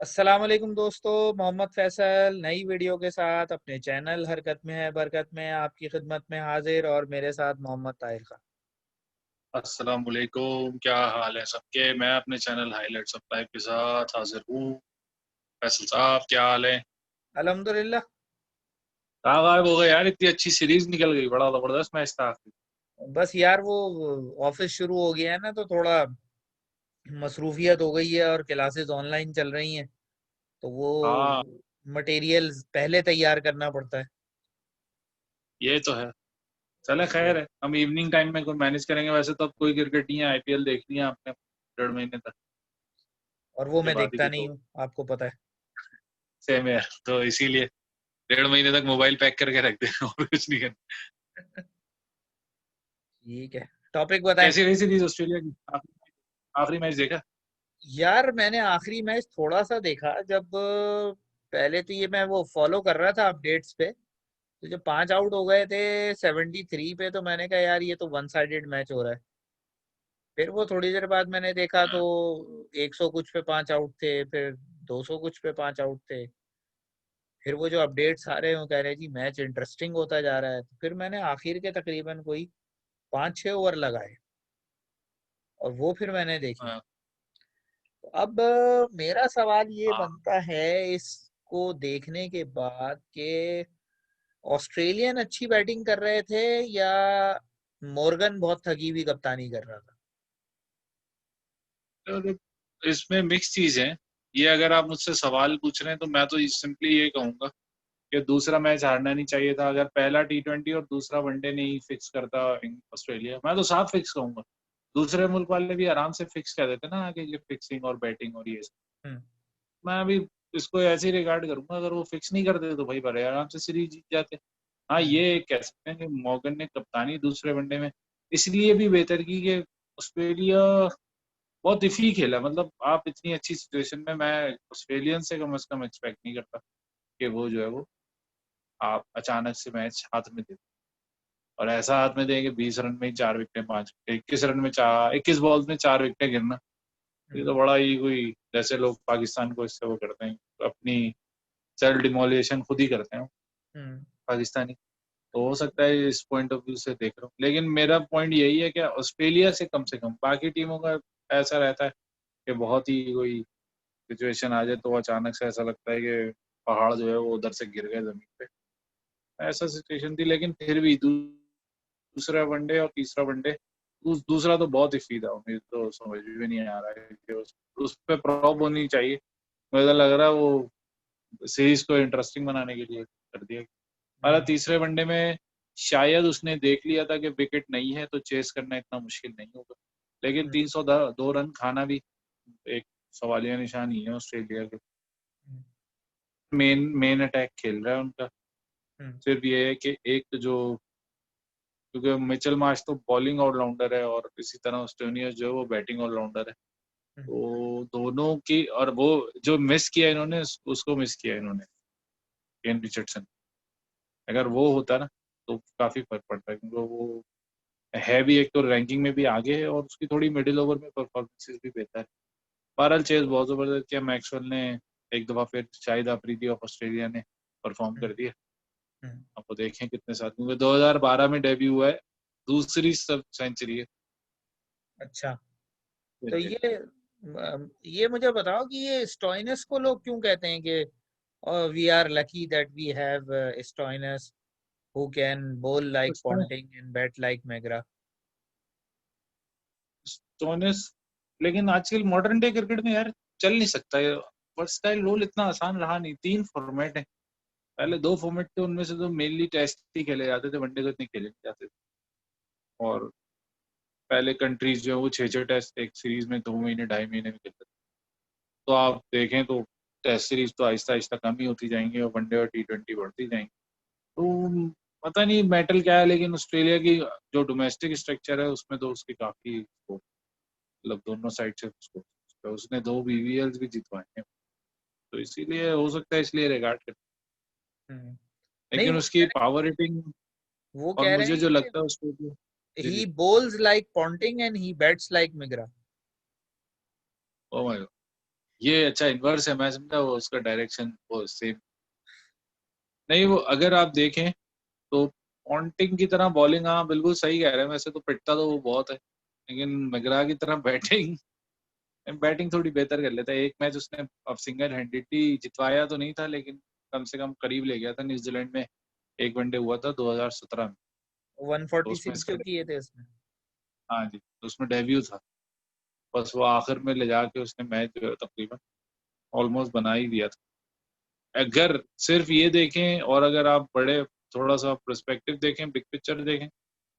अस्सलाम वालेकुम दोस्तों, मोहम्मद फैसल नई वीडियो के साथ अपने चैनल हरकत में है बरकत में आपकी खिदमत में हाजिर और मेरे साथ मोहम्मद ताहिर खान। अस्सलाम वालेकुम, क्या हाल है सबके। मैं अपने चैनल हाईलाइट्स ऑफ लाइफ के साथ हाजिर हूँ। फैसल साहब, क्या हाल है। अल्हम्दुलिल्लाह। कहाँ गायब हो गए यार, इतनी अच्छी सीरीज निकल गई, बड़ा जबरदस्त मैच था। बस यार वो ऑफिस शुरू हो गया है ना, तो थोड़ा मसरूफियत हो गई है और क्लासेस ऑनलाइन चल रही हैं, तो वो हाँ, मटेरियल पहले तैयार करना पड़ता है। ये तो है। चले वो खैर है, हम इवनिंग टाइम में कोई मैनेज करेंगे। वैसे तो अब कोई क्रिकेट नहीं है, आईपीएल देखनी है आपने 1.5 महीने तक। और वो उसके मैं बाद ही देखता कुछ नहीं हो। हूँ, आपको पता है। सेम है, तो इसीलिए 1.5 महीने तक मोबाइल पैक करके रख दे और कुछ नहीं करना। ठीक है, टॉपिक बताएं। कैसी रही सीरीज ऑस्ट्रेलिया की। आखिरी मैच देखा। यार मैंने आखिरी मैच थोड़ा सा देखा, जब पहले तो ये मैं वो फॉलो कर रहा था अपडेट्स पे, तो जब 5 आउट हो गए थे 73 पे, तो मैंने कहा यार ये तो वन साइडेड मैच हो रहा है। फिर वो थोड़ी देर बाद मैंने देखा तो 100 कुछ पे 5 आउट थे, फिर 200 कुछ पे 5 आउट थे। फिर वो जो अपडेट्स आ रहे हैं वो कह रहे हैं जी मैच इंटरेस्टिंग होता जा रहा है, तो फिर मैंने आखिर के तकरीबन कोई 5-6 ओवर लगाए और वो फिर मैंने देखी। हाँ, तो अब मेरा सवाल ये हाँ। बनता है इसको देखने के बाद कि ऑस्ट्रेलियन अच्छी बैटिंग कर रहे थे या मॉर्गन बहुत थकी हुई कप्तानी कर रहा था। तो इसमें मिक्स चीज है। ये अगर आप मुझसे सवाल पूछ रहे हैं तो मैं तो सिंपली ये कहूंगा कि दूसरा मैच हारना नहीं चाहिए था। अगर पहला टी20 और दूसरा वनडे नहीं फिक्स करता ऑस्ट्रेलिया, मैं तो साफ फिक्स कहूंगा। दूसरे मुल्क वाले भी आराम से फिक्स कर देते ना, आगे ये फिक्सिंग और बैटिंग और ये सब। हम्म। मैं अभी इसको ऐसे ही रिगार्ड करूंगा, अगर वो फिक्स नहीं करते तो भाई बड़े आराम से सीरीज जीत जाते। हाँ, हम्म। ये कह सकते हैं कि मॉर्गन ने कप्तानी दूसरे वनडे में इसलिए भी बेहतर की कि ऑस्ट्रेलिया बहुत इफी खेला। मतलब आप इतनी अच्छी सिचुएशन में, मैं ऑस्ट्रेलियन से कम एक्सपेक्ट नहीं करता कि वो जो है वो आप अचानक से मैच हाथ में दे। और ऐसा हाथ में देंगे 20 रन में ही 4 विकेटें, 5 विकेट, 21 रन में 21 बॉल में 4 विकेटें गिरना। ये हम्म। तो बड़ा ही कोई, जैसे लोग पाकिस्तान को इससे वो करते हैं, अपनी सेल्फ डिमोलिएशन खुद ही करते हैं हम्म। पाकिस्तानी। तो हो सकता है इस पॉइंट ऑफ व्यू से देख रहा हूँ, लेकिन मेरा पॉइंट यही है कि ऑस्ट्रेलिया से कम बाकी टीमों का ऐसा रहता है कि बहुत ही कोई सिचुएशन आ जाए तो अचानक से ऐसा लगता है कि पहाड़ जो है वो उधर से गिर गए जमीन पे। ऐसा सिचुएशन थी, लेकिन फिर भी दूसरा वनडे और तीसरा वनडे, दूसरा तो बहुत ही फीदा, मुझे तो समझ में नहीं आ रहा है कि उस पे प्रॉप होनी चाहिए। मुझे लग रहा है वो सीरीज को इंटरेस्टिंग बनाने के लिए कर दिया। हमारा हम्म। तीसरे वनडे में शायद उसने देख लिया था कि विकेट नहीं है तो चेस करना इतना मुश्किल नहीं होगा। लेकिन हम्म। 302 रन खाना भी एक सवालिया निशान ही है ऑस्ट्रेलिया के। हम्म। मेन मेन अटैक खेल रहा है उनका। हम्म। सिर्फ ये है कि एक जो, क्योंकि मिचेल मार्श तो बॉलिंग ऑलराउंडर है और इसी तरह स्टोनियस जो है वो बैटिंग ऑलराउंडर है। हम्म। तो दोनों की, और वो जो मिस किया इन्होंने उसको मिस किया इन्होंने, केन रिचर्डसन। अगर वो होता ना तो काफी फर्क पड़ता है, क्योंकि वो है भी, एक तो रैंकिंग में भी आगे है और उसकी थोड़ी मिडिल ओवर में परफॉर्मेंसेस भी बेहतर है। बहरहाल चेज बहुत जबरदस्त किया मैक्सवेल ने। एक दफा फिर शाहिद अफरीदी ऑफ ऑस्ट्रेलिया ने परफॉर्म हम्म। कर दिया। हम्म। आपको देखें कितने साथ, क्योंकि 2012 में डेब्यू हुआ है, दूसरी सब सेंचुरी है। अच्छा, फिर तो देख। ये मुझे बताओ कि ये स्टोइनस को लोग क्यों कहते हैं कि we are lucky that we have Stoinis who can bowl like उसमें Ponting and bat like McGrath. Stoinis, लेकिन आजकल मॉडर्न डे क्रिकेट में यार चल नहीं सकता है। वर्सटाइल रोल इतना आसान रहा नहीं। 3 फॉर्मेट है, पहले 2 फॉर्मेट थे, उनमें से तो मेनली टेस्ट ही खेले जाते थे, वनडे तो इतने खेले नहीं जाते थे। और पहले कंट्रीज जो है वो 6 6 टेस्ट एक सीरीज में 2 महीने 2.5 महीने में खेलते थे। तो आप देखें तो टेस्ट सीरीज तो आहिस्ता आहिस्ता कम ही होती जाएंगी और वनडे और टी20 बढ़ती जाएंगी। तो पता नहीं मेटल क्या है, लेकिन ऑस्ट्रेलिया की जो डोमेस्टिक स्ट्रक्चर है उसमें तो उसकी काफी मतलब दोनों साइड से उसको, उसने 2 BBLs भी जितवाए हैं। तो इसीलिए हो सकता है, इसलिए रिगार्ड करते हम्म। हैं। नहीं, लेकिन उसकी पावर हिटिंग वो और कह रहे मुझे हैं जो कि लगता है उसको जी he जी। bowls like Ponting and he bats like McGrath. Oh my god, ये अच्छा इनवर्स है, मैं समझा वो उसका डायरेक्शन वो सेम नहीं। वो अगर आप देखें तो पॉन्टिंग की तरह बॉलिंग, हाँ बिल्कुल सही कह रहे हैं, वैसे तो पिटता तो वो बहुत है, लेकिन मैकग्रा की तरह बैटिंग बैटिंग थोड़ी बेहतर कर लेता है। एक मैच उसने अब सिंगल हैंडेडली जितवाया तो नहीं था, लेकिन कम से कम करीब ले गया था। न्यूजीलैंड में एक वनडे हुआ था 2017 में, तो उसमें 146 इसका जो किए थे इसमें। हाँ जी, तो उसमें डेब्यू था। बस वो आखिर में ले जाके उसने मैच जो है तकरीबन ऑलमोस्ट बना ही दिया था। अगर सिर्फ ये देखें और अगर आप बड़े थोड़ा सा पर्सपेक्टिव देखें, बिग पिक्चर देखें,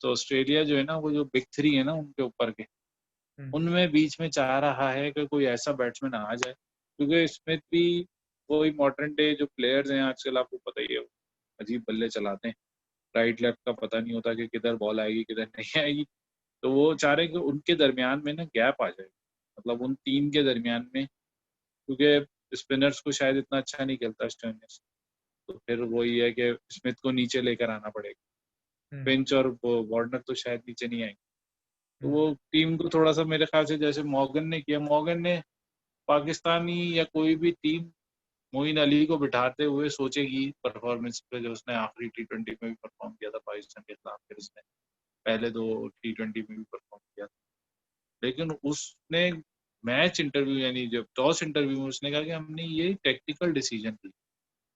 तो ऑस्ट्रेलिया जो है ना, वो जो बिग थ्री है ना उनके ऊपर के, हम्म, उनमें बीच में चाह रहा है कि कोई ऐसा बैट्समैन आ जाए, क्योंकि स्मिथ भी वही मॉडर्न डे जो प्लेयर्स हैं आजकल, आपको पता ही है, अजीब बल्ले चलाते हैं, राइट लेफ्ट का पता नहीं होता कि किधर बॉल आएगी किधर नहीं आएगी। तो वो चाह रहे हैं कि उनके दरमियान में ना गैप आ जाए, मतलब उन तीन के दरमियान में, क्योंकि स्पिनर्स को शायद इतना अच्छा नहीं खेलता स्टोइनिस, तो फिर वही है कि स्मिथ को नीचे लेकर आना पड़ेगा। हम्म, फिंच और वार्नर तो शायद नीचे नहीं आएंगे, तो हम्म, वो टीम को थोड़ा सा मेरे ख्याल से जैसे मॉर्गन ने किया, मॉर्गन ने पाकिस्तानी या कोई भी टीम मोइन अली को बिठाते हुए सोचेगी परफॉर्मेंस पे, जो उसने आखिरी T20 में भी परफॉर्म किया था पाकिस्तान के खिलाफ, फिर उसने पहले दो T20 में भी परफॉर्म किया था, लेकिन उसने मैच इंटरव्यू यानी जब टॉस इंटरव्यू में उसने कहा कि हमने ये टेक्निकल डिसीजन ली,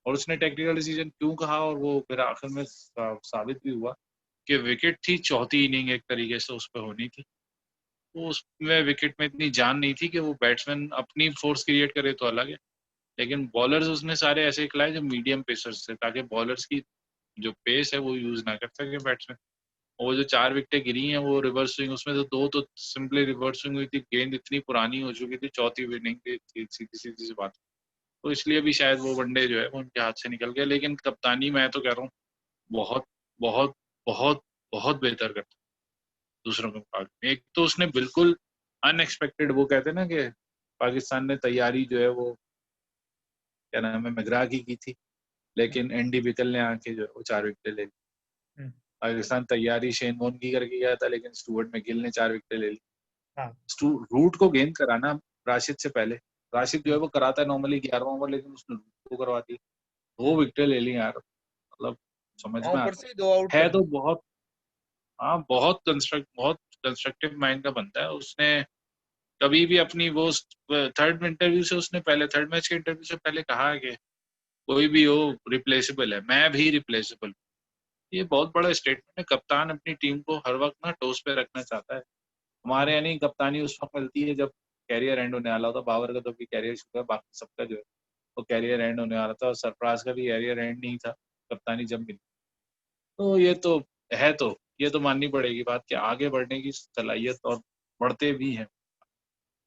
और उसने टेक्निकल डिसीजन क्यों कहा, और वो फिर आखिर में साबित भी हुआ कि विकेट थी, चौथी इनिंग एक तरीके से उस पर होनी थी, तो उसमें विकेट में इतनी जान नहीं थी कि वो बैट्समैन अपनी फोर्स क्रिएट करे तो अलग है, लेकिन बॉलर्स उसने सारे ऐसे खिलाए जो मीडियम पेसर्स थे, ताकि बॉलर्स की जो पेस है वो यूज ना कर सके बैट्समैन। और वो जो 4 विकेटें गिरी हैं वो रिवर्स स्विंग, उसमें तो दो तो सिंपली रिवर्स स्विंग हुई थी, गेंद इतनी पुरानी हो चुकी थी, चौथी इनिंग थी, सीधी सीधी सी बात। तो इसलिए भी शायद वो वनडे जो है वो उनके हाथ से निकल गया, लेकिन कप्तानी मैं तो कह रहा हूँ बहुत बहुत बहुत बहुत बेहतर करता दूसरों के मुकाबले। एक तो उसने बिल्कुल अनएक्सपेक्टेड, वो कहते हैं ना कि पाकिस्तान ने तैयारी जो है वो क्या नाम है मैकग्रा की थी, लेकिन एंडी बिकल ने आके जो है वो 4 विकेटें ले ली। हम्म, पाकिस्तान तैयारी शेन वॉर्न की करके गया था, लेकिन स्टुअर्ट मैगिल ने 4 विकेटें ले ली। हाँ, रूट को गेंद कराना राशिद से पहले, राशिद जो है हम्म, वो कराता है नॉर्मली 11वां ओवर, लेकिन उसने रूट को करवा दी, दो हम्म। विकेटें ले ली यार, मतलब समझ और में ऊपर आता से 2 आउट है कर तो दी। बहुत। हाँ बहुत कंस्ट्रक्टिव माइंड का बनता है। उसने कभी भी अपनी वो थर्ड इंटरव्यू से उसने पहले थर्ड मैच के इंटरव्यू से पहले कहा है कि कोई भी हो रिप्लेसेबल है, मैं भी रिप्लेसेबल। ये बहुत बड़ा स्टेटमेंट है, कप्तान अपनी टीम को हर वक्त ना टॉस पे रखना चाहता है। हमारे हम्म, यानी कप्तानी उस वक्त मिलती है जब कैरियर एंड होने वाला होता है। बाबर का तो भी कैरियर शुरू है, बाकी सबका जो है वो कैरियर एंड होने वाला था, और सरफराज का भी कैरियर एंड नहीं था कप्तानी जब मिली। तो ये तो है, तो ये तो माननी पड़ेगी बात कि आगे बढ़ने की सलाहियत, और बढ़ते भी हैं।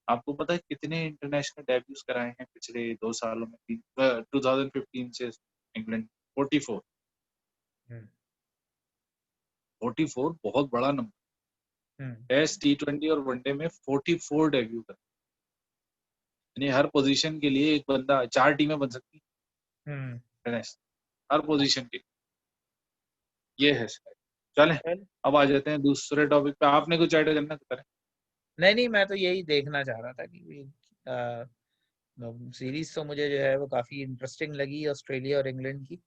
आपको पता है कितने इंटरनेशनल डेब्यूज कराए हैं पिछले 2 सालों में? 2015 से इंग्लैंड 44। हम्म, 44 बहुत बड़ा नंबर। हम्म, टेस्ट T20 और वनडे में 44 डेब्यू कर, यानी हर पोजीशन के लिए एक बंदा, 4 टीमें बन सकती हम्म। है हर पोजीशन के। ये है शायद। चलें, चल, अब आ जाते हैं दूसरे टॉपिक पे। आपने कुछ ऐड करना तो करें। नहीं नहीं, मैं तो यही देखना चाह रहा था कि सीरीज तो मुझे जो है वो काफी इंटरेस्टिंग लगी, ऑस्ट्रेलिया और इंग्लैंड की।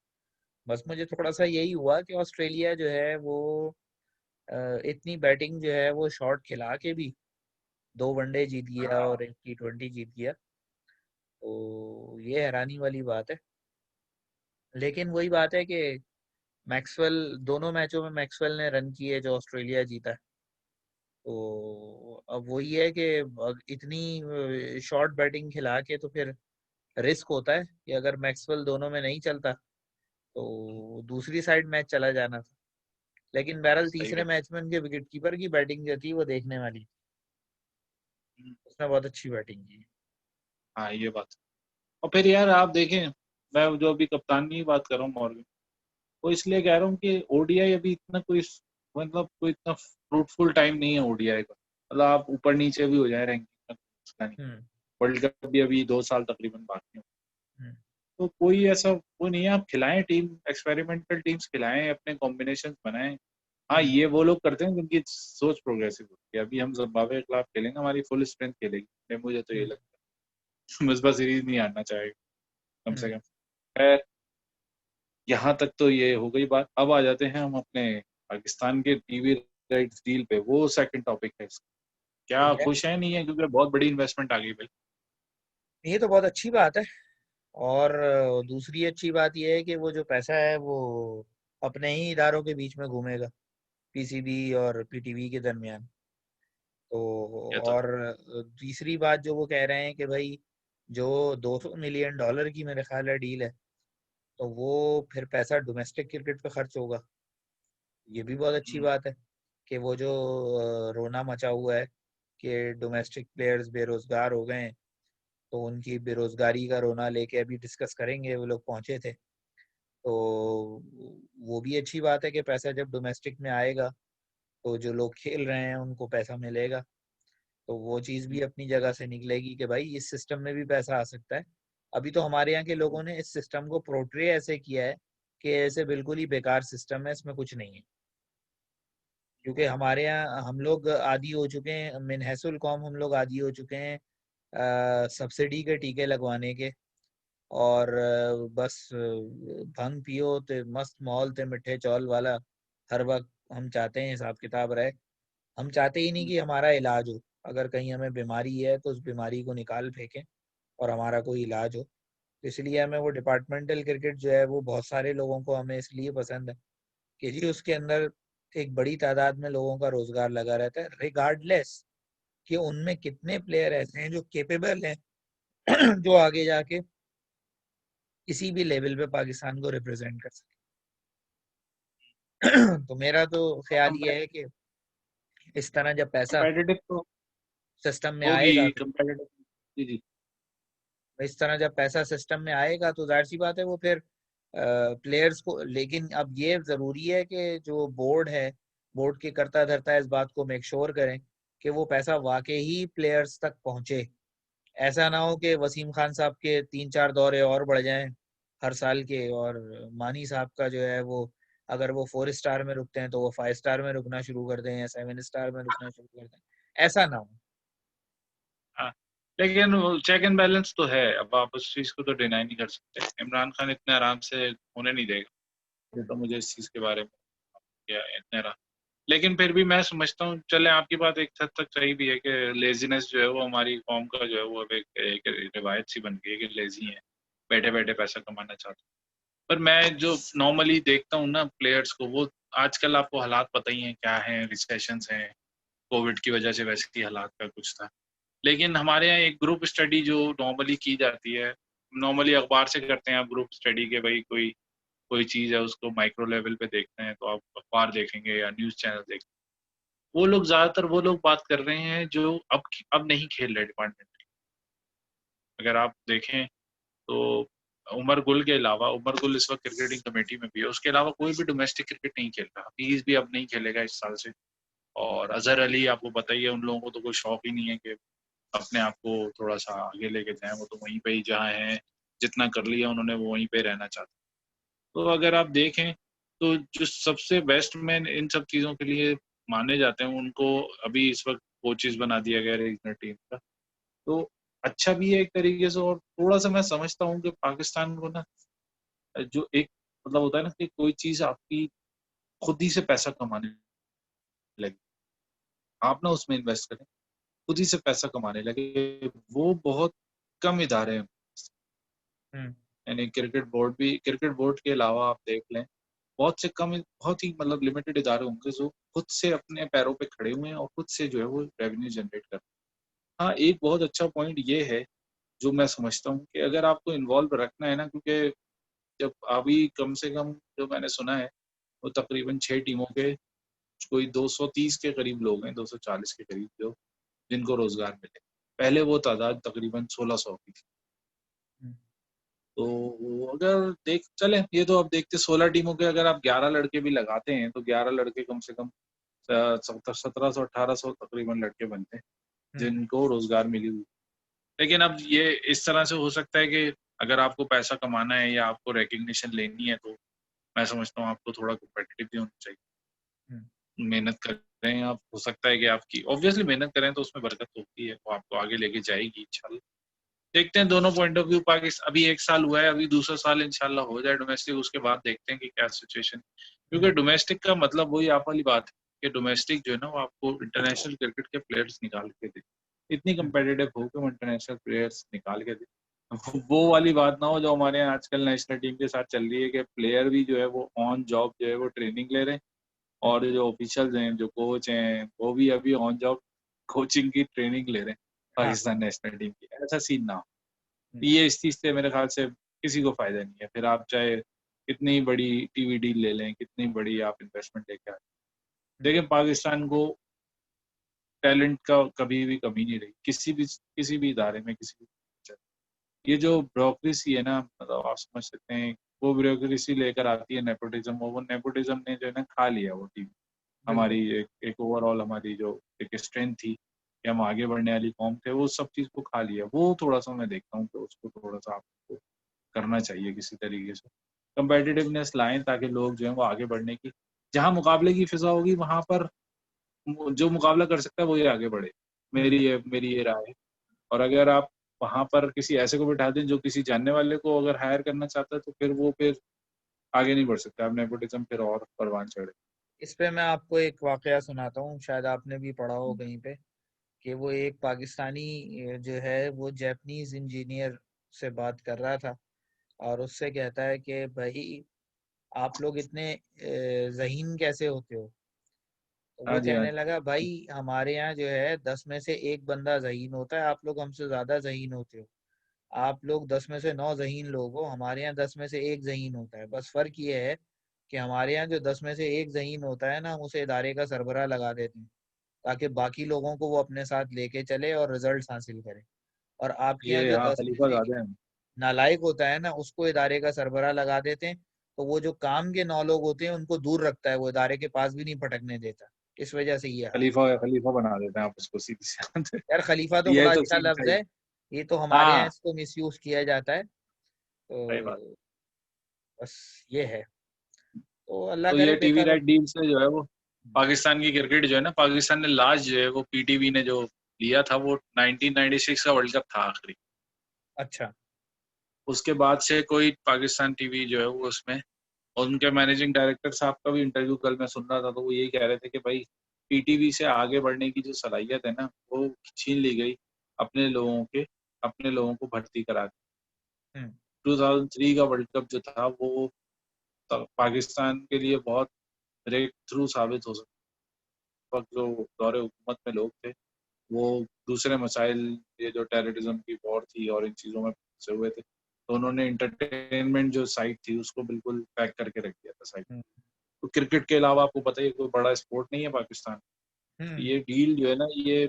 बस मुझे थोड़ा सा यही हुआ कि ऑस्ट्रेलिया जो है वो इतनी बैटिंग जो है वो शॉट खिला के भी 2 वनडे जीत गया और एक T20 जीत गया, तो ये हैरानी वाली बात है। लेकिन वही बात है कि मैक्सवेल, दोनों मैचों में मैक्सवेल ने रन किए जो ऑस्ट्रेलिया जीता है। तो अब वही है कि इतनी शॉर्ट बैटिंग खिला के तो फिर रिस्क होता है कि अगर मैक्सवेल दोनों में नहीं चलता तो दूसरी साइड मैच चला जाना था। लेकिन बहरहाल सही तीसरे है। मैच में उनके विकेट कीपर की बैटिंग जो थी वो देखने वाली, उसने बहुत अच्छी बैटिंग की। हाँ ये बात। और फिर यार आप देखें, मैं जो अभी कप्तान की बात कर रहा हूँ मॉर्गन, वो इसलिए कह रहा हूँ कि ओडीआई अभी इतना कोई, मतलब कोई इतना फ्रूटफुल टाइम नहीं है ओडीआई का। मतलब आप ऊपर नीचे भी हो जाए रैंकिंग में, उसका नहीं। हम्म, वर्ल्ड कप भी अभी 2 साल तकरीबन बाकी है, हम्म, तो कोई ऐसा वो नहीं है। आप खिलाएं टीम, एक्सपेरिमेंटल टीम्स खिलाएं, अपने कॉम्बिनेशन बनाएं। हाँ हम्म, ये वो लोग करते हैं जिनकी सोच प्रोग्रेसिव होती है। अभी हम जिम्बाब्वे के खिलाफ खेलेंगे, हमारी फुल स्ट्रेंथ खेलेगी, मुझे तो ये हम्म, लगता है। मिसबा सीरीज नहीं हारना चाहेगा कम से हम्म। कम। खैर, यहाँ तक तो ये हो गई बात। अब आ जाते हैं हम अपने पाकिस्तान के टीवी राइट्स डील पे। वो सेकंड टॉपिक है इसका। क्या ठीक है, खुश है? नहीं है, क्योंकि बहुत बड़ी इन्वेस्टमेंट आ गई भाई। ये तो बहुत अच्छी बात है। और दूसरी अच्छी बात ये है कि वो जो पैसा है वो अपने ही इदारों के बीच में घूमेगा, पीसीबी और पीटीवी के दरमियान। तो ये तो और तीसरी बात जो वो कह रहे हैं कि भाई जो $200 मिलियन की मेरे ख्याल है डील है, तो वो फिर पैसा डोमेस्टिक क्रिकेट पे खर्च होगा। ये भी बहुत अच्छी बात है कि वो जो रोना मचा हुआ है कि डोमेस्टिक प्लेयर्स बेरोजगार हो गए हैं, तो उनकी बेरोजगारी का रोना लेके अभी डिस्कस करेंगे, वो लोग पहुंचे थे। तो वो भी अच्छी बात है कि पैसा जब डोमेस्टिक में आएगा तो जो लोग खेल रहे हैं उनको पैसा मिलेगा। तो वो चीज़ भी अपनी जगह से निकलेगी कि भाई इस सिस्टम में भी पैसा आ सकता है। अभी तो हमारे यहाँ के लोगों ने इस सिस्टम को पोर्ट्रे ऐसे किया है कि ऐसे बिल्कुल ही बेकार सिस्टम है, इसमें कुछ नहीं है। क्योंकि हमारे यहाँ हम लोग आदी हो चुके हैं, मिनहसुल कौम हम लोग आदी हो चुके हैं सब्सिडी के टीके लगवाने के। और बस भंग पियो ते मस्त मौल ते मिठे चौल वाला हर वक्त हम चाहते हैं हिसाब किताब रहे। हम चाहते ही नहीं कि हमारा इलाज हो। अगर कहीं हमें बीमारी है तो उस बीमारी को निकाल फेंकें और हमारा कोई इलाज हो। तो इसलिए हमें वो डिपार्टमेंटल क्रिकेट जो है वो बहुत सारे लोगों को हमें इसलिए पसंद है कि जी उसके अंदर एक बड़ी तादाद में लोगों का रोजगार लगा रहता है, रिगार्डलेस कि उनमें कितने प्लेयर ऐसे हैं जो केपेबल हैं जो आगे जाके किसी भी लेवल पे पाकिस्तान को रिप्रेजेंट कर सके। तो मेरा तो ख्याल ये है कि इस तरह जब पैसा कंपेटिटिव तो सिस्टम में होगी आएगा, कंपेटिटिव। जी जी। इस तरह जब पैसा सिस्टम में आएगा तो जाहिर सी बात है वो फिर प्लेयर्स को, लेकिन अब ये जरूरी है कि जो बोर्ड है, बोर्ड के करता धरता इस बात को मेक श्योर करें कि वो पैसा वाकई ही प्लेयर्स तक पहुंचे। ऐसा ना हो कि वसीम खान साहब के 3-4 दौरे और बढ़ जाएं हर साल के, और मानी साहब का जो है वो अगर वो 4 स्टार में रुकते हैं तो वो 5 स्टार में रुकना शुरू कर दें या 7 स्टार में रुकना शुरू कर दें। ऐसा ना हो। हाँ, लेकिन चेक एंड बैलेंस तो है। अब आप उस चीज को तो डिनाई नहीं कर सकते। इमरान खान इतने आराम से होने नहीं देगा। ये तो मुझे इस चीज के बारे में क्या इतने आराम। लेकिन फिर भी मैं समझता हूँ, चले आपकी बात एक हद तक सही भी है कि लेजीनेस जो है वो हमारी कौम का जो है वो अब एक रिवायत सी बन गई है कि लेजी है, बैठे बैठे पैसा कमाना चाहते हैं। पर मैं जो नॉर्मली देखता हूँ ना प्लेयर्स को, वो आजकल आपको हालात पता ही हैं क्या है, रिसेशंस हैं, कोविड की वजह से वैसे ही हालात का कुछ था। लेकिन हमारे यहाँ एक ग्रुप स्टडी जो नॉर्मली की जाती है, नॉर्मली अखबार से करते हैं आप ग्रुप स्टडी के, भाई कोई कोई चीज़ है उसको माइक्रो लेवल पे देखते हैं तो आप अखबार देखेंगे या न्यूज़ चैनल देखेंगे। वो लोग ज़्यादातर वो लोग बात कर रहे हैं जो अब नहीं खेल रहे डिपार्टमेंट। अगर आप देखें तो उमर गुल के अलावा, उमर गुल इस वक्त क्रिकेटिंग कमेटी में भी है, उसके अलावा कोई भी डोमेस्टिक क्रिकेट नहीं खेल रहा। हफीज भी अब नहीं खेलेगा इस साल से। और अजहर अली आपको पता ही है, उन लोगों को तो कोई शौक ही नहीं है कि अपने आप को थोड़ा सा आगे लेके जाएं। वो तो वहीं पे ही जहाँ हैं, जितना कर लिया उन्होंने वो वहीं पे रहना चाहते। तो अगर आप देखें तो जो सबसे बेस्ट मैन इन सब चीज़ों के लिए माने जाते हैं उनको अभी इस वक्त कोचेज बना दिया गया रीजनल टीम का। तो अच्छा भी है एक तरीके से। और थोड़ा सा मैं समझता हूँ कि पाकिस्तान को ना, जो एक मतलब होता है ना कि कोई चीज़ आपकी खुद ही से पैसा कमाने लगे, आप ना उसमें इन्वेस्ट करें, खुद ही से पैसा कमाने लगे, वो बहुत कम इदारे हैं। हम्म। यानी क्रिकेट बोर्ड के अलावा आप देख लें, बहुत से कम, बहुत ही मतलब लिमिटेड इदारे होंगे जो खुद से अपने पैरों पे खड़े हुए हैं और खुद से जो है वो रेवेन्यू जनरेट कर रहे हैं। हाँ, एक बहुत अच्छा पॉइंट ये है जो मैं समझता हूँ कि अगर आपको इन्वॉल्व रखना है ना, क्योंकि जब अभी कम से कम जो मैंने सुना है वो तकरीबन 6 टीमों के कोई 230 के करीब लोग हैं, 240 के करीब, जो जिनको रोजगार मिले। पहले वो तादाद तकरीबन 1600 की थी। हम्म। तो वो अगर देख चले, ये तो अब देखते 16 टीमों के अगर आप 11 लड़के भी लगाते हैं तो 11 लड़के कम से कम 1700-1800 तकरीबन लड़के बनते हैं हम्म। जिनको रोजगार मिली हुई। लेकिन अब ये इस तरह से हो सकता है कि अगर आपको पैसा कमाना है या आपको रिकग्निशन लेनी है तो मैं समझता हूँ आपको थोड़ा कम्पिटिटिव भी होना चाहिए। हम्म। मेहनत करें आप, हो सकता है कि आपकी ऑब्वियसली मेहनत करें तो उसमें बरकत होती है, वो आपको आगे लेके जाएगी इंशाल्लाह। देखते हैं दोनों पॉइंट ऑफ व्यू। पाकिस्तान अभी 1 साल हुआ है, अभी दूसरा साल इंशाल्लाह हो जाए डोमेस्टिक, उसके बाद देखते हैं कि क्या सिचुएशन। क्योंकि डोमेस्टिक का मतलब वही आप वाली बात है कि डोमेस्टिक जो है ना वो आपको इंटरनेशनल क्रिकेट के प्लेयर्स निकाल के दे, इतनी कम्पिटेटिव हो कि वो इंटरनेशनल प्लेयर्स निकाल के दे। वो वाली बात ना हो जो हमारे यहाँ आजकल नेशनल टीम के साथ चल रही है कि प्लेयर भी जो है वो ऑन जॉब जो है वो ट्रेनिंग ले रहे हैं, और जो ऑफिशियल्स हैं जो कोच हैं वो भी अभी ऑन जॉब कोचिंग की ट्रेनिंग ले रहे हैं हाँ। पाकिस्तान नेशनल टीम की। ऐसा सीन ना हो, ये इस चीज से मेरे ख्याल से किसी को फायदा नहीं है। फिर आप चाहे कितनी बड़ी टीवी डील ले लें, कितनी बड़ी आप इन्वेस्टमेंट लेके आए, लेकिन पाकिस्तान को टैलेंट का कभी भी कमी नहीं रही किसी भी इदारे में, किसी भी। ये जो ब्यूरोक्रेसी है ना, मतलब आप समझ सकते हैं, वो ब्यूरोक्रेसी लेकर आती है नेपोटिज्म, वो नेपोटिज्म ने जो है ना खा लिया वो टीम बिल्कुल। हमारी। एक ओवरऑल हमारी जो एक स्ट्रेंथ थी कि हम आगे बढ़ने वाली कौम थे, वो सब चीज़ को खा लिया। वो थोड़ा सा मैं देखता हूँ कि उसको थोड़ा सा आपको करना चाहिए किसी तरीके से, कंपेटिटिवनेस लाएं ताकि लोग जो है वो आगे बढ़ने की, जहाँ मुकाबले की फिजा होगी वहां पर जो मुकाबला कर सकता है वही आगे बढ़े। मेरी ये राय है। और अगर आप वहां पर किसी ऐसे को बिठा दें जो किसी जानने वाले को अगर हायर करना चाहता है, तो फिर आगे नहीं बढ़ सकता। आप नेपोटिज्म फिर और परवान चढ़े। इस पे मैं आपको एक वाकया सुनाता हूँ, शायद आपने भी पढ़ा हो कहीं पे, कि वो एक पाकिस्तानी जो है वो जापानीज इंजीनियर से बात कर रहा था, और उससे कहता है कि भाई आप लोग इतने ज़हीन कैसे होते हो। तो वो हाँ जी, हाँ कहने जी। लगा भाई हमारे यहाँ जो है 10 में से एक बंदा ज़हीन होता है, आप लोग हमसे ज़्यादा ज़हीन होते हो। आप लोग 10 में से 9 ज़हीन लोग हो, हमारे यहाँ 10 में से एक ज़हीन होता है। बस फ़र्क ये है कि हमारे यहाँ जो 10 में से एक ज़हीन होता है ना, हम उसे इदारे का सरबराह लगा देते हैं, ताकि बाकी लोगों को वो अपने साथ लेके चले और रिजल्ट हासिल करे। और आपके यहाँ ये जो हाँ, 10 में खलीफा से ज्यादा एक है। नालायक होता है ना, उसको इदारे का सरबराह लगा देते हैं। तो वो जो काम के 9 लोग होते हैं उनको दूर रखता है, वो इदारे के पास भी नहीं पटकने देता। इस वजह से ये हाल। खलीफा खलीफा बना देते हैं आप उसको सीधी सी। यार खलीफा तो ये बड़ा तो अच्छा सीन लफ्ज सही। है, ये तो हमारे यहाँ हाँ, इसको मिसयूज किया जाता है। सही बात। तो बस ये है। तो अल्लाह तो करे ये टीवी बेहतर हो। राइट डील से जो है वो पाकिस्तान की क्रिकेट जो है ना, पाकिस्तान ने लास्ट जो है वो पीटीवी ने जो लिया था वो 1996 का वर्ल्ड कप था आखिरी। अच्छा। उसके बाद से कोई पाकिस्तान टीवी जो है वो उसमें, और उनके मैनेजिंग डायरेक्टर साहब का भी इंटरव्यू कल मैं सुन रहा था, तो वो यही कह रहे थे कि भाई पीटीवी से आगे बढ़ने की जो सलाहियत है ना वो छीन ली गई अपने लोगों को भर्ती करा के। हम्म। 2003 का वर्ल्ड कप जो था वो पाकिस्तान के लिए बहुत ब्रेक थ्रू साबित हो सकता। वक्त जो दौरे हुकूमत में लोग थे वो दूसरे मसाइल, ये जो टेररिज्म की वॉर थी और इन चीज़ों में फंसे हुए थे, तो उन्होंने इंटरटेनमेंट जो साइड थी उसको बिल्कुल पैक करके रख दिया था साइड। हम्म। तो क्रिकेट के अलावा आपको पता ही है कोई बड़ा स्पोर्ट नहीं है पाकिस्तान। हम्म। ये डील जो है ना, ये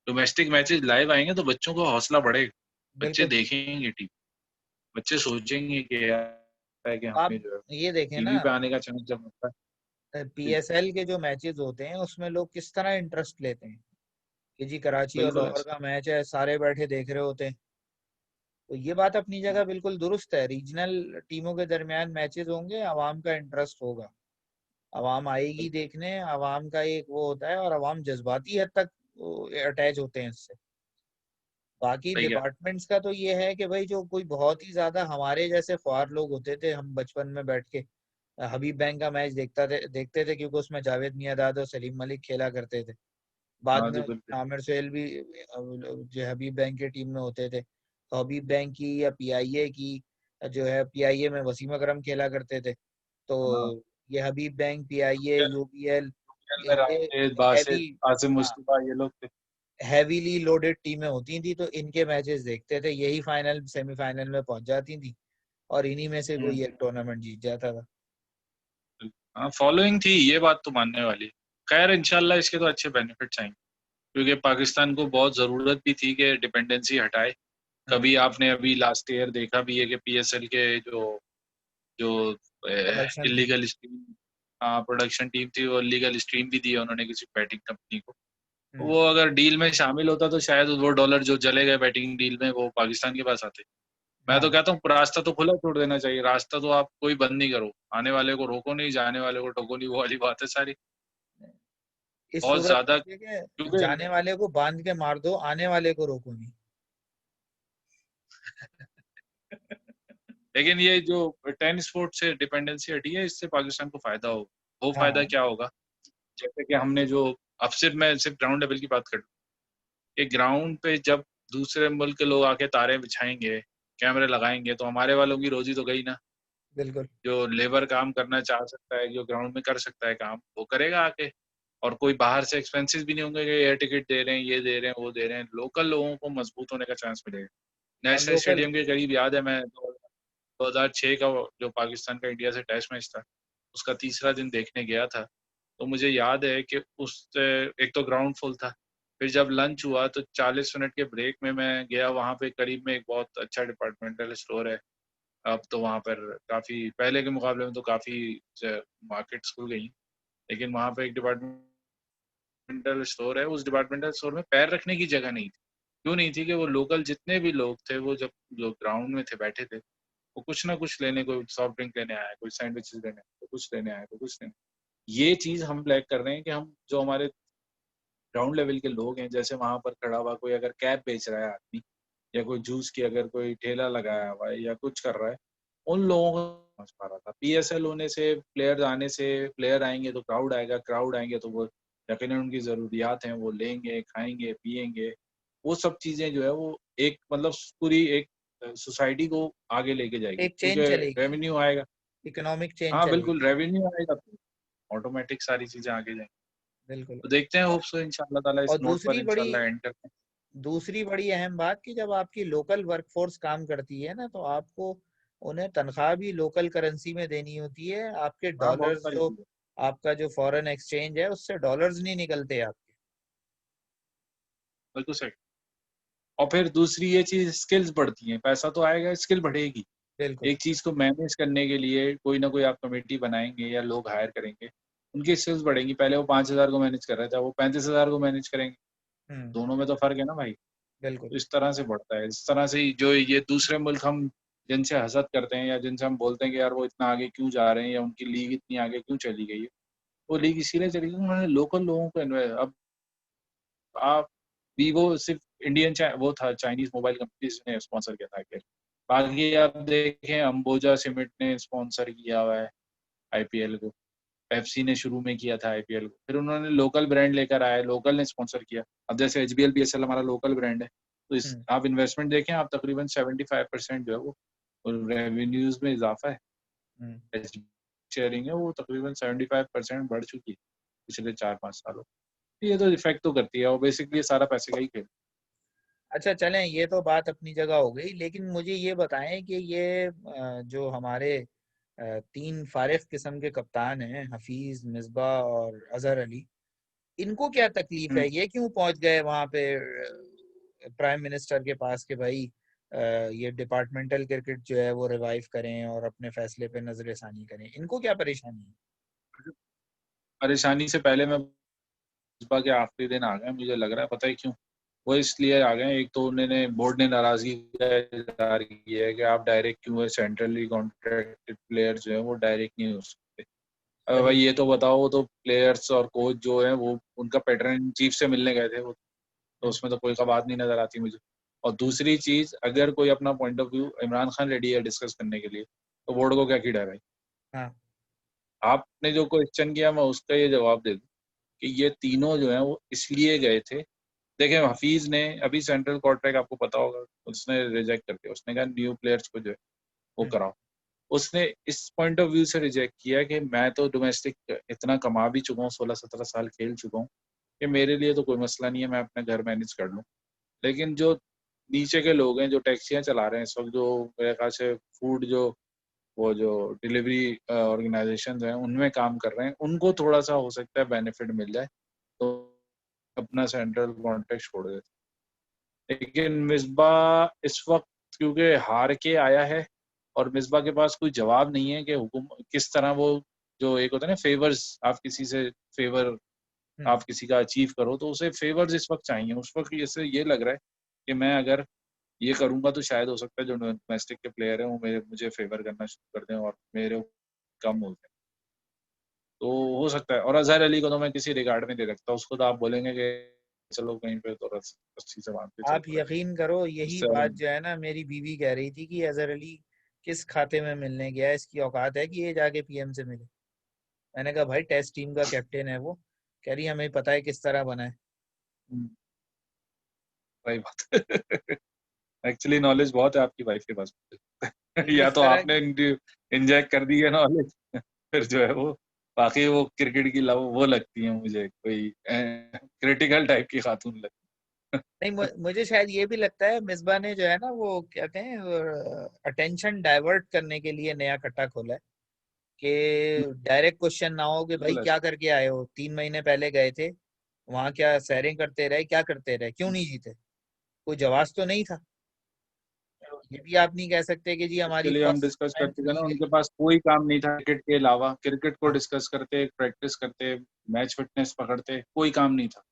डोमेस्टिक मैचेस लाइव आएंगे तो बच्चों का हौसला बढ़ेगा, बच्चे बिल्कुल। देखेंगे टीवी, बच्चे सोचेंगे कि यार है कि आप हमें जो है ये देखें ना, टीवी पे आने का चांस जब होता है। पीएसएल के जो मैचेस होते हैं उसमें लोग किस तरह इंटरेस्ट लेते हैं कि जी कराची और बिल्कुल लाहौर ऐसा। का मैच है, सारे बैठे देख रहे होते हैं। तो ये बात अपनी जगह बिल्कुल दुरुस्त है, रीजनल टीमों के दरमियान मैचेस होंगे, आवाम का इंटरेस्ट होगा, आवाम आएगी देखने, आवाम का एक वो होता है, और आवाम जज्बाती हद तक अटैच होते हैं इससे। बाकी सही है। डिपार्टमेंट्स का तो ये है कि भाई जो कोई बहुत ही ज्यादा हमारे जैसे ख्वार लोग होते थे, हम बचपन में बैठ के हबीब बैंक का मैच देखते थे क्योंकि उसमें जावेद मियाँदाद और सलीम मलिक खेला करते थे। बाद हाँ में जी, बिल्कुल। आमिर सुहेल भी जो हबीब बैंक की टीम में होते थे, तो हबीब बैंक की या पीआईए की, जो है पीआईए में वसीम अकरम खेला करते थे। तो हाँ, ये हबीब बैंक, पीआईए, यूबीएल, में ये राशिद, बासित, हैवी, आसिम मुस्तफा, ये लोग थे। हैवीली लोडेड टीमें होती थी, तो इनके मैचेस देखते थे, यही फाइनल सेमीफाइनल में पहुंच जाती थी, और इन्हीं में से हम्म। कोई एक टूर्नामेंट जीत जाता था। हाँ, फॉलोइंग थी, ये बात तो मानने वाली है। खैर इंशाल्लाह इसके तो अच्छे बेनिफिट्स आएंगे, क्योंकि पाकिस्तान को बहुत ज़रूरत भी थी कि डिपेंडेंसी हटाए। हम्म। कभी आपने अभी लास्ट ईयर देखा भी है कि पीएसएल के जो जो प्रोडक्शन थी। इलीगल स्ट्रीम, हाँ प्रोडक्शन टीम थी, वो लीगल स्ट्रीम भी दी है उन्होंने किसी बैटिंग कंपनी को। हम्म। वो अगर डील में शामिल होता तो शायद वो डॉलर जो चले गए बैटिंग डील में वो पाकिस्तान के पास आते। मैं तो हाँ। कहता हूँ रास्ता तो खुला छोड़ देना चाहिए, रास्ता तो आप कोई बंद नहीं करो, आने वाले को रोको नहीं, जाने वाले को टोको नहीं, वो वाली बात है सारी। इस बहुत सूरत में ज्यादा देखिए, क्योंकि जाने वाले को बांध के मार दो, आने वाले को रोको नहीं। लेकिन ये जो 10 स्पोर्ट से डिपेंडेंसी हटी है, इससे पाकिस्तान को फायदा होगा। वो फायदा हाँ क्या होगा, जैसे कि हमने जो, अब मैं सिर्फ ग्राउंड लेवल की बात करूँ, कि ग्राउंड पे जब दूसरे मुल्क के लोग आके तारे बिछाएंगे, कैमरे लगाएंगे, तो हमारे वालों की रोजी तो गई ना। बिल्कुल। जो लेबर काम करना चाह सकता है, जो ग्राउंड में कर सकता है काम, वो करेगा आके। और कोई बाहर से एक्सपेंसेस भी नहीं होंगे कि एयर टिकट दे रहे हैं, ये दे रहे हैं, वो दे रहे हैं। लोकल लोगों को मजबूत होने का चांस मिलेगा। और नेशनल लोकल। स्टेडियम के करीब याद है, मैं 2006 का जो पाकिस्तान का इंडिया से टेस्ट मैच था, उसका तीसरा दिन देखने गया था। तो मुझे याद है कि उस एक तो ग्राउंड फुल था, फिर जब लंच हुआ तो 40 मिनट के ब्रेक में मैं गया वहाँ पे। करीब में एक बहुत अच्छा डिपार्टमेंटल स्टोर है। अब तो वहाँ पर काफ़ी, पहले के मुकाबले में तो काफ़ी मार्केट्स खुल गई, लेकिन वहाँ पे एक डिपार्टमेंटल स्टोर है। उस डिपार्टमेंटल स्टोर में पैर रखने की जगह नहीं थी। क्यों नहीं थी? कि वो लोकल जितने भी लोग थे, वो जब जो ग्राउंड में थे, बैठे थे, वो कुछ ना कुछ लेने, कोई सॉफ्ट ड्रिंक लेने आया, कोई सैंडविचेस लेने आया, कोई कुछ लेने आया, कोई कुछ लेने। ये चीज़ हम लैग कर रहे हैं कि हम जो हमारे ग्राउंड लेवल के लोग हैं, जैसे वहाँ पर खड़ा हुआ कोई अगर कैप बेच रहा है आदमी, या कोई जूस की अगर कोई ठेला लगाया हुआ है या कुछ कर रहा है, उन लोगों को समझ पा रहा था। पीएसएल होने से, प्लेयर आने से, प्लेयर आएंगे तो क्राउड आएगा, क्राउड आएंगे तो वो यकीनन उनकी ज़रूरियात हैं, वो लेंगे, खाएंगे, पिएंगे। वो सब चीज़ें जो है वो एक मतलब पूरी एक सोसाइटी को आगे लेके जाएगी, एक चेन क्योंकि चलेगी। रेवेन्यू आएगा। इकोनॉमिक चेन हाँ बिल्कुल, चलेगी। रेवेन्यू आएगा तो ऑटोमेटिक सारी चीज़ें आगे जाएंगी। बिल्कुल। तो देखते हैं, होप सो इंशाल्लाह ताला इस और नोट पर इंशाल्लाह एंड करते हैं। दूसरी बड़ी अहम बात कि जब आपकी लोकल वर्कफोर्स काम करती है ना, तो आपको उन्हें तनख्वाह भी लोकल करेंसी में देनी होती है। आपके हाँ, बहुत डॉलर्स सारी जो चीज़ें। आपका जो फॉरेन एक्सचेंज है, उससे डॉलर्स नहीं निकलते आपके। बिल्कुल सही। और फिर दूसरी ये चीज़, स्किल्स बढ़ती हैं, पैसा तो आएगा, स्किल बढ़ेगी। बिल्कुल। एक चीज़ को मैनेज करने के लिए कोई ना कोई आप कमेटी बनाएँगे या लोग हायर करेंगे, उनकी स्किल्स बढ़ेंगी। पहले वो 5,000 को मैनेज कर रहे थे, अब वो 35,000 को मैनेज करेंगे। हम्म। दोनों में तो फ़र्क है ना भाई। बिल्कुल। तो इस तरह से बढ़ता है। इस तरह से ही जो ये दूसरे मुल्क हम जिनसे हसद करते हैं या जिनसे हम बोलते हैं कि यार वो इतना आगे क्यों जा रहे हैं या उनकी लीग इतनी आगे क्यों चली गई है, वो लीग इसीलिए चली गई उन्होंने लोकल लोगों को अब आप वीवो सिर्फ इंडियन वो था, चाइनीज मोबाइल कंपनीज ने स्पॉन्सर किया था आईपीएल। बाकी आप देखें, अंबुजा सीमेंट ने स्पॉन्सर किया हुआ है आईपीएल को, पेप्सी ने शुरू में किया था आईपीएल को, फिर उन्होंने लोकल ब्रांड लेकर आए, लोकल ने स्पॉन्सर किया। अब जैसे एचबीएल बीएसएल हमारा लोकल ब्रांड है, तो इस हम्म। आप इन्वेस्टमेंट देखें, आप तकरीबन 75% जो है वो रेवेन्यूज में इजाफा है। हम्म। शेयरिंग है वो तकरीबन 75% बढ़ चुकी है पिछले 4-5 सालों। ये तो इफेक्ट तो करती है, और बेसिकली सारा पैसे का ही खेल। अच्छा चलें, ये तो बात अपनी जगह हो गई, लेकिन मुझे ये बताएं कि ये जो हमारे तीन फारिग किस्म के कप्तान हैं, हफीज, मिसबा और अजहर अली, इनको क्या तकलीफ है? ये क्यों पहुंच गए वहां पे प्राइम मिनिस्टर के पास कि भाई ये डिपार्टमेंटल क्रिकेट जो है वो रिवाइव करें और अपने फैसले पे नजरसानी करें? इनको क्या परेशानी है? परेशानी से पहले मैं सुबह के आखिरी दिन आ गए, मुझे लग रहा है, पता है क्यों? वो इसलिए आ गए, एक तो उन्होंने बोर्ड ने नाराजगी का इजहार किया है कि आप डायरेक्ट क्यों है, सेंट्रली कॉन्ट्रैक्टेड प्लेयर जो है वो डायरेक्ट नहीं हो सकते। अब भाई सही। ये तो बताओ, वो तो प्लेयर्स और कोच जो है वो उनका पैटर्न इन चीफ से मिलने गए थे वो, तो हम्म। उसमें तो कोई का बात नहीं नजर आती मुझे। और दूसरी चीज, अगर कोई अपना point of view, Imran Khan ready है डिस्कस करने के लिए, तो बोर्ड को क्या कीड़ा है भाई? हाँ। आपने जो क्वेश्चन किया, मैं उसका ये जवाब दे दूं कि ये तीनों जो है वो इसलिए गए थे। देखिए, हफीज ने अभी सेंट्रल कॉन्ट्रैक्ट आपको पता होगा, उसने रिजेक्ट कर दिया। उसने कहा न्यू प्लेयर्स को जो है वो हम्म। कराओ। उसने इस पॉइंट ऑफ व्यू से रिजेक्ट किया कि मैं तो डोमेस्टिक इतना कमा भी चुका हूँ, 16-17 साल खेल चुका हूँ, कि मेरे लिए तो कोई मसला नहीं है, मैं अपना घर मैनेज कर लूँ। लेकिन जो नीचे के लोग हैं, जो टैक्सियां चला रहे हैं इस वक्त, जो मेरे ख्याल से फूड जो वो जो डिलीवरी ऑर्गेनाइजेशन हैं उनमें काम कर रहे हैं, उनको थोड़ा सा हो सकता है बेनिफिट मिल जाए, तो अपना सेंट्रल कॉन्ट्रैक्ट छोड़ देते। लेकिन मिसबा इस वक्त क्योंकि हार के आया है, और मिसबा के पास कोई जवाब नहीं है कि हुकुम किस तरह वो, जो एक होता है ना फेवर्स, आप किसी से फेवर हम्म। आप किसी का अचीव करो, तो उसे फेवर्स इस वक्त चाहिए। उस वक्त जैसे ये लग रहा है कि मैं अगर ये करूंगा तो शायद हो सकता है जो डोमेस्टिक के प्लेयर हैं वो मुझे फेवर करना शुरू कर दें और मेरे कम हो जाए। तो हो सकता है। और अजहर अली को तो मैं किसी रिगार्ड में दे रखता, उसको तो आप बोलेंगे कि चलो कहीं पे तो रस्सी से बांध के चल आप पड़े, यकीन करो, यही उससे बात जो है ना, मेरी बीवी कह रही थी कि अजहर अली किस खाते में मिलने गया है, इसकी औकात है कि ये जाके पीएम से मिले। मैंने कहा भाई टेस्ट टीम का कैप्टन है वो। कह रही हमें पता है किस तरह बना है। सही बात। एक्चुअली नॉलेज बहुत है आपकी वाइफ के पास। तो ये या इस तो तरह आपने इंजेक्ट कर दी है नॉलेज, फिर जो है वो बाकी वो क्रिकेट की लव वो लगती है मुझे, कोई क्रिटिकल टाइप की खातून लगती नहीं, मुझे शायद ये भी लगता है मिसबा ने जो है ना वो कहते हैं अटेंशन डाइवर्ट करने के लिए नया कट्टा खोला है कि है। डायरेक्ट क्वेश्चन ना हो कि भाई बिल्कुल क्या ऐसा। करके आए हो, 3 महीने पहले गए थे वहां, क्या सैरें करते रहे, क्या करते रहे, क्यों नहीं जीते, कोई जवाब तो नहीं था। ये भी आप नहीं कह सकते कि जी इसके हमारी लिए हम फर्स्ट डिस्कस मैच करते थे ना, नहीं उनके गई। पास कोई काम नहीं था क्रिकेट के अलावा, क्रिकेट को हाँ, डिस्कस करते, प्रैक्टिस करते, मैच फिटनेस पकड़ते, कोई काम नहीं था।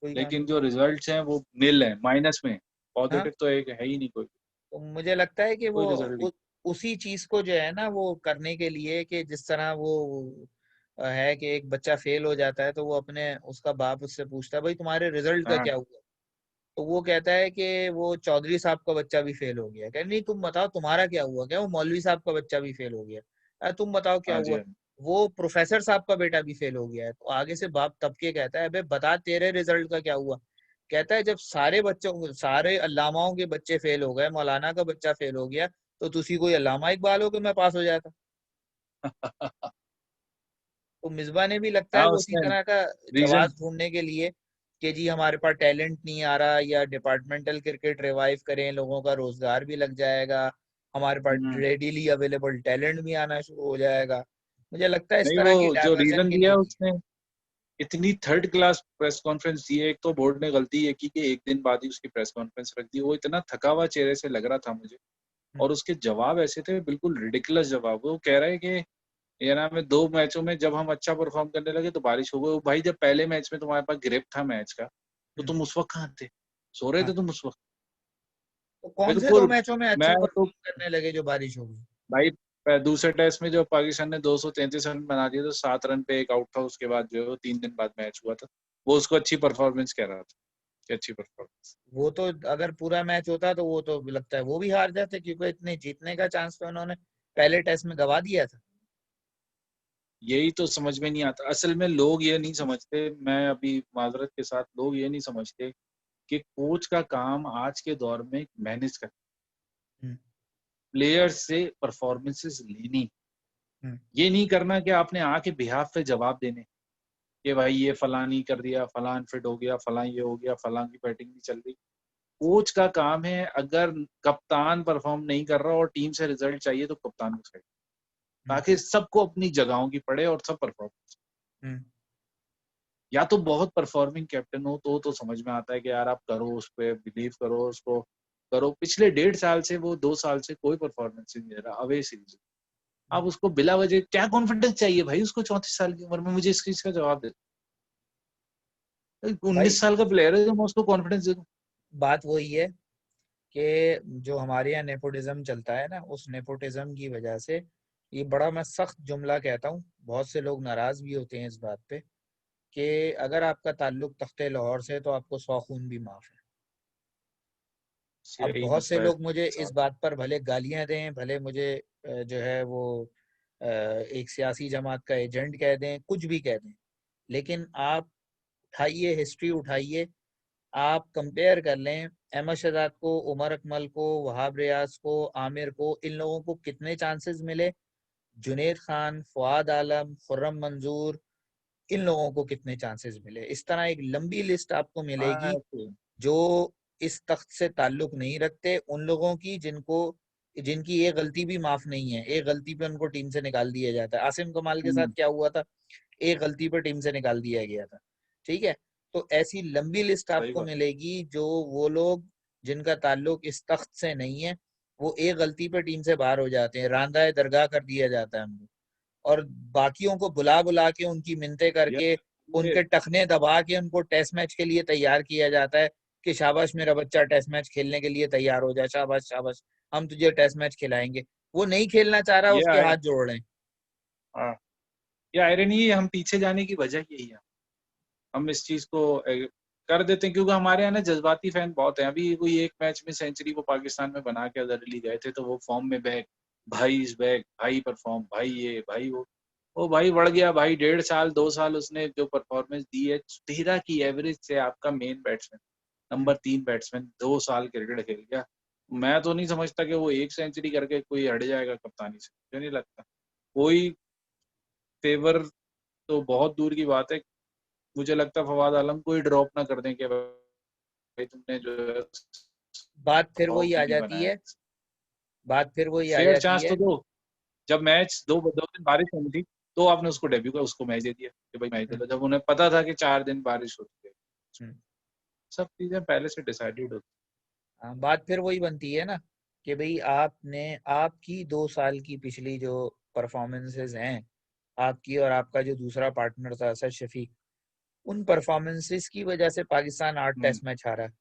कोई काम लेकिन नहीं। जो रिजल्ट्स हैं वो नील है, माइनस में। हाँ, पॉजिटिव तो एक है ही नहीं कोई। तो मुझे लगता है कि वो कोई रिजल्ट नहीं। उसी चीज को जो है ना वो करने के लिए कि जिस तरह वो है कि एक बच्चा फेल हो जाता है तो वो अपने उसका बाप उससे पूछता है भाई तुम्हारे रिजल्ट का हाँ क्या हुआ। तो वो कहता है कि वो चौधरी साहब का बच्चा भी फेल हो गया। कह नहीं तुम बताओ तुम्हारा क्या हुआ, क्या वो मौलवी साहब का बच्चा भी फेल हो गया। तुम बताओ क्या हाँ जी, हुआ, हाँ जी। वो प्रोफेसर साहब का बेटा भी फेल हो गया है। तो आगे से बाप तब के कहता है अबे बता तेरे रिजल्ट का क्या हुआ। कहता है जब सारे बच्चों सारे अल्लामाओं के बच्चे फेल हो गए, मौलाना का बच्चा फेल हो गया, तो तुसी कोई अल्लामा इकबाल हो कि मैं पास हो जाता। तो मिसबा ने भी लगता है हाँ वो उसी उसने तरह का जवाब रीजन। ढूंढने के लिए कि जी हमारे पास टैलेंट नहीं आ रहा, या डिपार्टमेंटल क्रिकेट रिवाइव करें, लोगों का रोजगार भी लग जाएगा, हमारे पास रेडीली अवेलेबल टैलेंट भी आना शुरू हो जाएगा। मुझे लगता है इस नहीं, तरह की वो जो डायवर्जन रीजन के दिया लिए है की। उसने, इतनी थर्ड क्लास प्रेस कॉन्फ्रेंस दी है। एक तो बोर्ड ने गलती ये की कि एक दिन बाद ही उसकी प्रेस कॉन्फ्रेंस रख दी। वो इतना थका हुआ चेहरे से लग रहा था मुझे, हम्म, और उसके जवाब ऐसे थे बिल्कुल रिडिकुलस जवाब। वो कह रहा है कि ये ना, में 2 मैचों में जब हम अच्छा परफॉर्म करने लगे तो बारिश हो गई। भाई जब पहले मैच में तुम्हारे पास ग्रिप था मैच का, तो हम्म, तुम उस वक्त कहाँ थे? सो रहे हाँ। थे तुम उस वक्त। तो कौन से 2 बिल्कुल। मैचों में अच्छा मैं तो परफॉर्म करने लगे जो बारिश हो गई। भाई दूसरे टेस्ट में जो पाकिस्तान ने 233 रन बना दिए तो 7 रन पे एक आउट था, उसके बाद जो है वो 3 दिन बाद मैच हुआ था। वो उसको अच्छी परफॉर्मेंस कह रहा था कि अच्छी परफॉर्मेंस। वो तो अगर पूरा मैच होता तो वो तो लगता है वो भी हार जाते, क्योंकि इतने जीतने का चांस तो उन्होंने पहले टेस्ट में गवा दिया था। यही तो समझ में नहीं आता असल में। लोग ये नहीं समझते, मैं अभी माजरत के साथ, लोग ये नहीं समझते कि कोच का काम आज के दौर में मैनेज कर, हम्म, प्लेयर्स से परफॉर्मेंसेस लेनी। हम्म, ये नहीं करना कि आपने आके बिहाफ पे जवाब देने कि भाई ये फलां नहीं कर दिया, फलां फिट हो गया, फलां ये हो गया, फलां की बैटिंग नहीं चल रही। कोच का काम है, अगर कप्तान परफॉर्म नहीं कर रहा और टीम से रिजल्ट चाहिए तो कप्तान को चाहिए, हम्म, ताकि सबको अपनी जगहों की पड़े और सब परफॉर्म। हम्म। या तो बहुत परफॉर्मिंग कैप्टन हो तो समझ में आता है कि यार आप करो, उस पर बिलीव करो, उसको करो। पिछले 1.5 साल से, वो 2 साल से कोई परफॉर्मेंस नहीं दे रहा अवे सीरीज। आप उसको बिला वजह क्या कॉन्फिडेंस चाहिए भाई उसको? 34 साल की उम्र में मुझे इस चीज का जवाब दे। भाई 19 साल का प्लेयर है जो मैं उसको कॉन्फिडेंस दे दूं? बात वही है कि जो हमारे यहाँ नेपोटिज्म चलता है ना, उस नेपोटिज्म की वजह से ये बड़ा मैं सख्त जुमला कहता हूँ, बहुत से लोग नाराज भी होते हैं इस बात पे कि अगर आपका ताल्लुक तख्ते लाहौर से है तो आपको 100 खून भी माफ है। अब यही बहुत से मसला है लोग मुझे इस साथ। बात पर भले गालियां दें, भले मुझे जो है वो एक सियासी जमात का एजेंट कह दें, कुछ भी कह दें, लेकिन आप उठाइए हिस्ट्री उठाइए, आप कंपेयर कर लें अहमद शहजाद को, उमर अकमल को, वहाब रियाज को, आमिर को, इन लोगों को कितने चांसेस मिले, जुनेद खान, फुआद आलम, खुर्रम मंजूर, इन लोगों को कितने चांसेस मिले। इस तरह एक लंबी लिस्ट आपको हाँ मिलेगी ऐसे ही। जो इस तख्त से ताल्लुक नहीं रखते, उन लोगों की जिनको जिनकी एक गलती भी माफ नहीं है, एक गलती पे उनको टीम से निकाल दिया जाता है। आसिम कमाल के साथ हम्म, क्या हुआ था, एक गलती पे टीम से निकाल दिया गया था। ठीक है, तो ऐसी लंबी लिस्ट सही आपको बात। मिलेगी जो वो लोग जिनका ताल्लुक इस तख्त से नहीं है, वो एक गलती पे टीम से बाहर हो जाते हैं, रांदा दरगाह कर दिया जाता है उनको, और बाकियों को बुला बुला के उनकी मिन्नतें करके, यार ये उनके टखने दबा के उनको टेस्ट मैच के लिए तैयार किया जाता है कि शाबाश मेरा बच्चा टेस्ट मैच खेलने के लिए तैयार हो जाए, शाबाश शाबाश, हम तुझे टेस्ट मैच खिलाएंगे। वो नहीं खेलना चाह रहा, ये उसके आए हाथ जोड़ रहे हैं। हाँ, ये आयरनी है, हम पीछे जाने की वजह यही है। हम इस चीज को कर देते हैं क्योंकि हमारे यहाँ ना जज्बाती फैन बहुत हैं। अभी कोई एक मैच में सेंचुरी वो पाकिस्तान में बना के अगर गए थे तो वो फॉर्म में बैक, भाई इज बैक, भाई परफॉर्म, भाई ये भाई वो भाई बढ़ गया भाई। 1.5 साल 2 साल उसने जो परफॉर्मेंस दी है, 13 की एवरेज से आपका मेन बैट्समैन, नंबर 3 बैट्समैन 2 साल क्रिकेट खेल गया। मैं तो नहीं समझता कि वो 1 सेंचुरी करके कोई हट जाएगा कप्तानी से, मुझे नहीं लगता। कोई फेवर तो बहुत दूर की बात है। मुझे लगता है फवाद आलम को ही ड्रॉप ना कर दें कि भाई तुमने जो है बात फिर 100 वही आ क्यों नहीं जाती बनाया। है, बात फिर वही आ फेयर जाती चांस तो है। दो। जब मैच दो दिन बारिश होनी थी तो आपने उसको डेब्यू का उसको मैच दे दिया कि भाई मैच दे हम्म, दो, जब उन्हें पता था कि 4 दिन बारिश होती है। हम्म। सब चीजें पहले से डिसाइडेड होती हाँ, बात फिर वही बनती है ना कि भाई आपने, आपकी 2 साल की पिछली जो परफॉर्मेंसेस हैं, आपकी और आपका जो दूसरा पार्टनर था असद शफीक, उन परफॉर्मेंसेस की वजह से पाकिस्तान 8 है। टेस्ट मैच हारा है,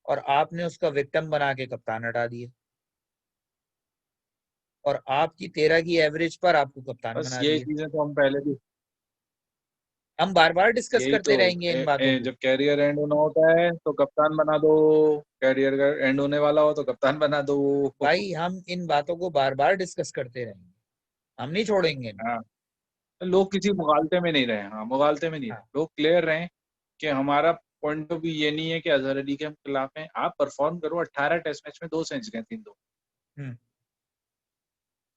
और आपने उसका विक्टिम बना के कप्तान हटा दिया, और आपकी 13 की एवरेज पर आपको कप्तान बस बना यही दिया। चीजें तो हम पहले भी, हम बार बार डिस्कस यही तो करते रहेंगे इन बातों को। जब कैरियर एंड होना होता है तो कप्तान बना दो, कैरियर का एंड होने वाला हो तो कप्तान बना दो। भाई हम इन बातों को बार बार डिस्कस करते रहेंगे, हम नहीं छोड़ेंगे इनको। हाँ, तो लोग किसी मुगालते में नहीं रहे। हाँ, मुगालते में नहीं हाँ। रहे, लोग क्लियर रहे कि हमारा पॉइंट ऑफ व्यू ये नहीं है कि अजहर अली के हम खिलाफ हैं। आप परफॉर्म करो, 18 टेस्ट मैच में 2 सेंचुरी 3-2। हम्म।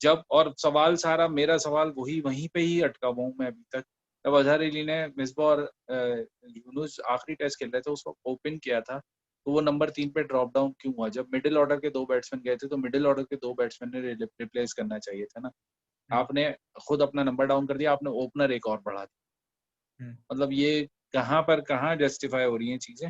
जब और सवाल सारा, मेरा सवाल वही वहीं पे ही अटका हुआ हूँ मैं अभी तक। जब अजहर अली ने मिसबा और यूनुस आखिरी टेस्ट खेल रहे थे उसको ओपन किया था, तो वो नंबर 3 पे ड्रॉप डाउन क्यों हुआ? जब मिडिल ऑर्डर के 2 बैट्समैन गए थे तो मिडिल ऑर्डर के 2 बैट्समैन ने रिप्लेस करना चाहिए था ना। हम्म। आपने खुद अपना नंबर डाउन कर दिया, आपने ओपनर एक और बढ़ा दिया। हम्म। मतलब ये कहाँ पर कहाँ जस्टिफाई हो रही हैं चीजें।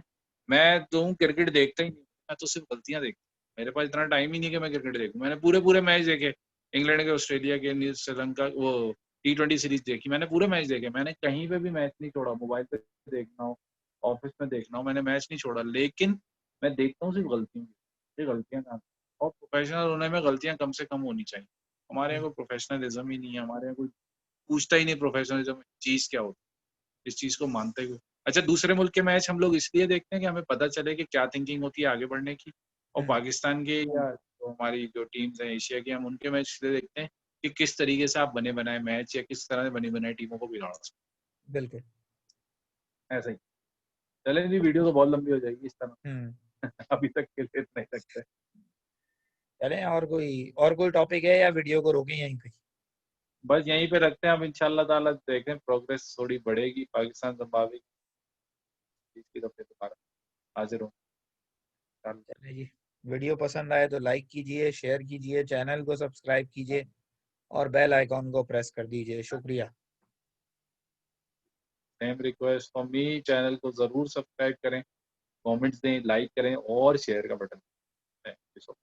मैं तो क्रिकेट देखता ही नहीं, मैं तो सिर्फ गलतियां देखता हूँ। मेरे पास इतना टाइम ही नहीं कि मैं क्रिकेट देखूं। मैंने पूरे पूरे मैच देखे, इंग्लैंड के, ऑस्ट्रेलिया के, न्यू श्रीलंका, वो T20 सीरीज देखी, मैंने पूरे मैच देखे। मैंने कहीं पे भी मैच नहीं छोड़ा, मोबाइल पे देखना हो, ऑफिस में देखना हो, मैंने मैच नहीं छोड़ा। लेकिन मैं देखता हूँ सिर्फ गलतियों की, ये गलतियां कहाँ। और प्रोफेशनल होने में गलतियां कम से कम होनी चाहिए। हमारे यहाँ हम्म। कोई प्रोफेशनलिज्म ही नहीं है, हमारे यहाँ कोई पूछता ही नहीं प्रोफेशनलिज्म चीज क्या होती है, इस चीज को मानते हुए। अच्छा, दूसरे मुल्क के मैच हम लोग इसलिए देखते हैं कि हमें पता चले कि क्या थिंकिंग होती है आगे बढ़ने की। और हम्म। पाकिस्तान के या जो हमारी जो टीम्स हैं एशिया की, हम उनके मैच इसलिए देखते हैं कि किस तरीके से आप बने बनाए मैच या किस तरह से बनी बनाई टीमों को बिगाड़ सकते बिल्कुल। हैं। ऐसा ही। चलें जी, वीडियो तो बहुत लंबी हो जाएगी इस तरह। हम्म। अभी तक के लिए इतना ही रखते हैं। चलें, और कोई टॉपिक है या वीडियो को रोकें यहीं पे? बस यहीं पे रखते हैं। अब इंशाल्लाह ताला देखें प्रोग्रेस थोड़ी बढ़ेगी, पाकिस्तान जिम्बाब्वे की तो फिर दोबारा हाजिर हो। चलिए जी, वीडियो पसंद आए तो लाइक कीजिए, शेयर कीजिए, चैनल को सब्सक्राइब कीजिए और बेल आइकॉन को प्रेस कर दीजिए। शुक्रिया। Same request from me, channel को जरूर सब्सक्राइब करें, कमेंट्स दें, लाइक करें और शेयर का button. Thank you so much.